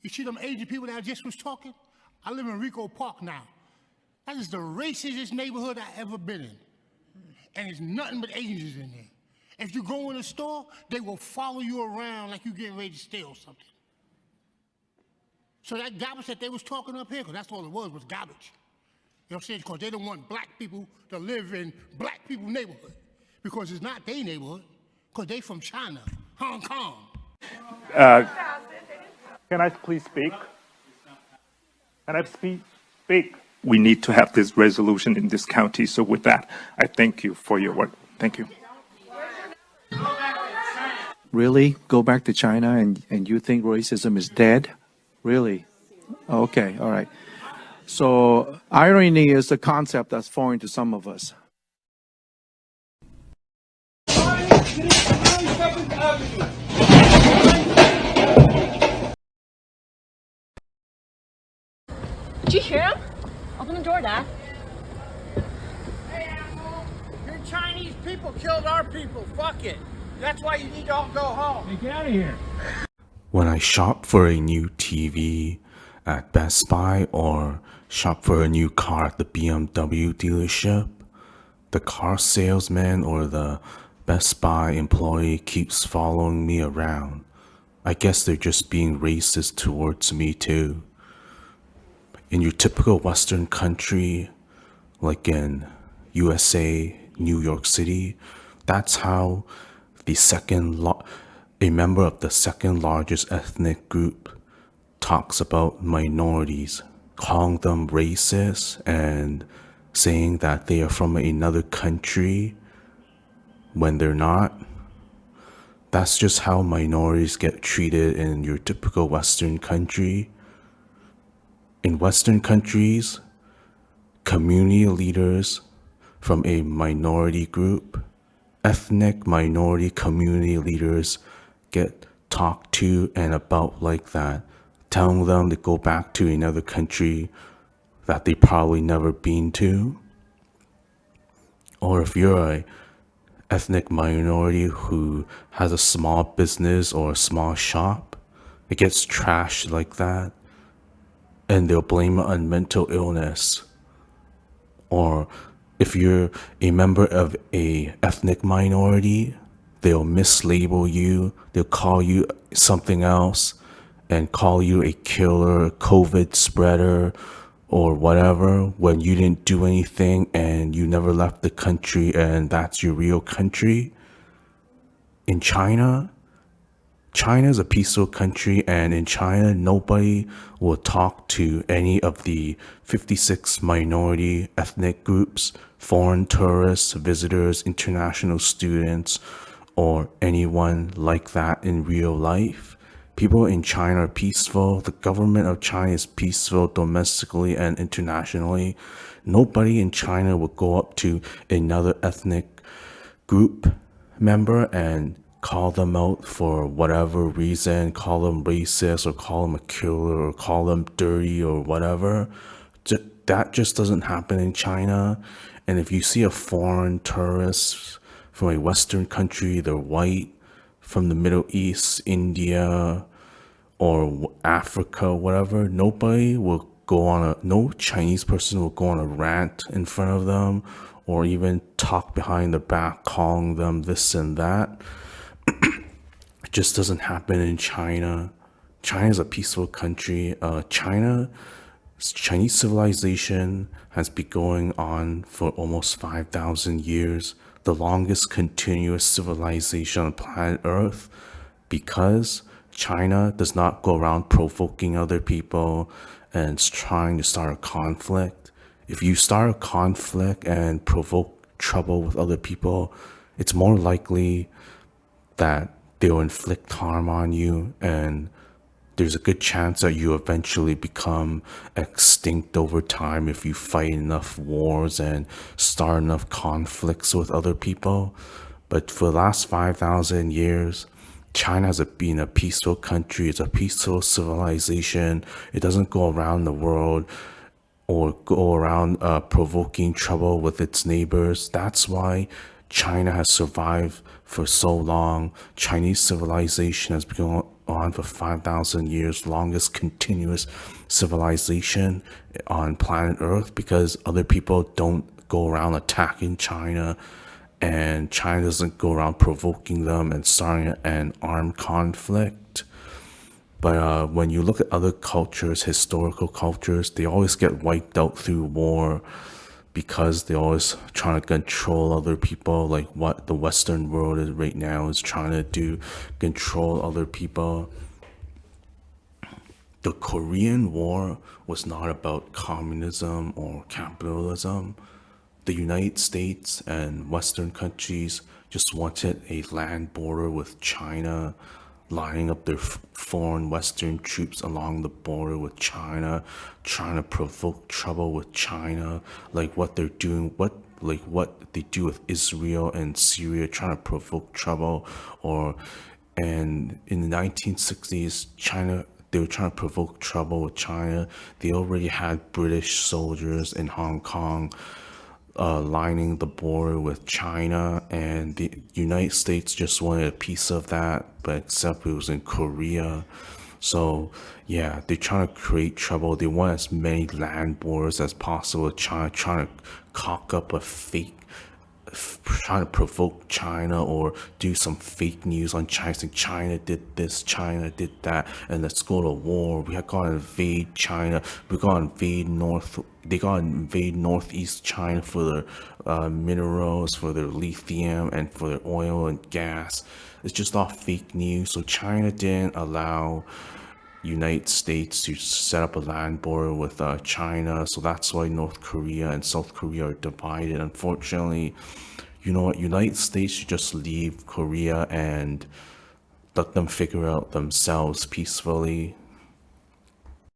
You see them Asian people that I just was talking? I live in Rico Park now. That is the racistest neighborhood I ever been in. And it's nothing but Asians in there. If you go in a store, they will follow you around like you're getting ready to steal something. So that garbage that they was talking up here, because that's all it was garbage. You know what I'm saying? Because they don't want black people to live in black people's neighborhood. Because it's not their neighborhood, because they from China, Hong Kong. Can I please speak? Can I speak? We need to have this resolution in this county. So with that, I thank you for your work. Thank you. Really? Go back to China and you think racism is dead? Really? Okay, all right. So irony is a concept that's foreign to some of us. Did you hear him? Open the door, Dad. Your Chinese people killed our people. Fuck it. That's why you need to all go home. Hey, get out of here. When I shop for a new TV at Best Buy or shop for a new car at the BMW dealership, the car salesman or the Best Buy employee keeps following me around. I guess they're just being racist towards me too. In your typical Western country, like in USA, New York City, that's how a member of the second largest ethnic group talks about minorities, calling them racist and saying that they are from another country when they're not. That's just how minorities get treated in your typical Western country. In Western countries, community leaders from a minority group, ethnic minority community leaders get talked to and about like that, telling them to go back to another country that they probably never been to. Or if you're a ethnic minority who has a small business or a small shop, it gets trashed like that, and they'll blame it on mental illness. Or if you're a member of a ethnic minority, they'll mislabel you, they'll call you something else and call you a killer, a COVID spreader, or whatever when you didn't do anything and you never left the country and that's your real country. In China is a peaceful country, and in China, nobody will talk to any of the 56 minority ethnic groups, foreign tourists, visitors, international students, or anyone like that in real life. People in China are peaceful. The government of China is peaceful domestically and internationally. Nobody in China will go up to another ethnic group member and call them out for whatever reason, call them racist or call them a killer or call them dirty or whatever. That just doesn't happen in China. And if you see a foreign tourist from a Western country, they're white, from the Middle East, India, or Africa, whatever, no Chinese person will go on a rant in front of them or even talk behind their back, calling them this and that. It just doesn't happen in China. China is a peaceful country. Chinese civilization has been going on for almost 5,000 years, the longest continuous civilization on planet Earth, because China does not go around provoking other people and trying to start a conflict. If you start a conflict and provoke trouble with other people, it's more likely that they'll inflict harm on you, and there's a good chance that you eventually become extinct over time if you fight enough wars and start enough conflicts with other people. But for the last 5,000 years, China has been a peaceful country. It's a peaceful civilization. It doesn't go around the world or go around provoking trouble with its neighbors. That's why China has survived for so long. Chinese civilization has been on for 5,000 years, longest continuous civilization on planet Earth, because other people don't go around attacking China, and China doesn't go around provoking them and starting an armed conflict. But when you look at other cultures, historical cultures, they always get wiped out through war, because they're always trying to control other people, like what the Western world is right now is trying to do, control other people. The Korean War was not about communism or capitalism. The United States and Western countries just wanted a land border with China, lining up their foreign Western troops along the border with China, trying to provoke trouble with China, like what they're doing, what they do with Israel and Syria, trying to provoke trouble. And in the 1960s, China, they were trying to provoke trouble with China. They already had British soldiers in Hong Kong, lining the border with China, and the United States just wanted a piece of that, but except it was in Korea. So yeah, they're trying to create trouble. They want as many land borders as possible with China, trying to cock up a fake, trying to provoke China or do some fake news on China, saying China did this, China did that, and let's go to war. We got to invade China. We got to invade They got to invade Northeast China for their minerals, for their lithium, and for their oil and gas. It's just all fake news. So China didn't allow United States to set up a land border with China, so that's why North Korea and South Korea are divided. Unfortunately, you know what, United States should just leave Korea and let them figure out themselves peacefully.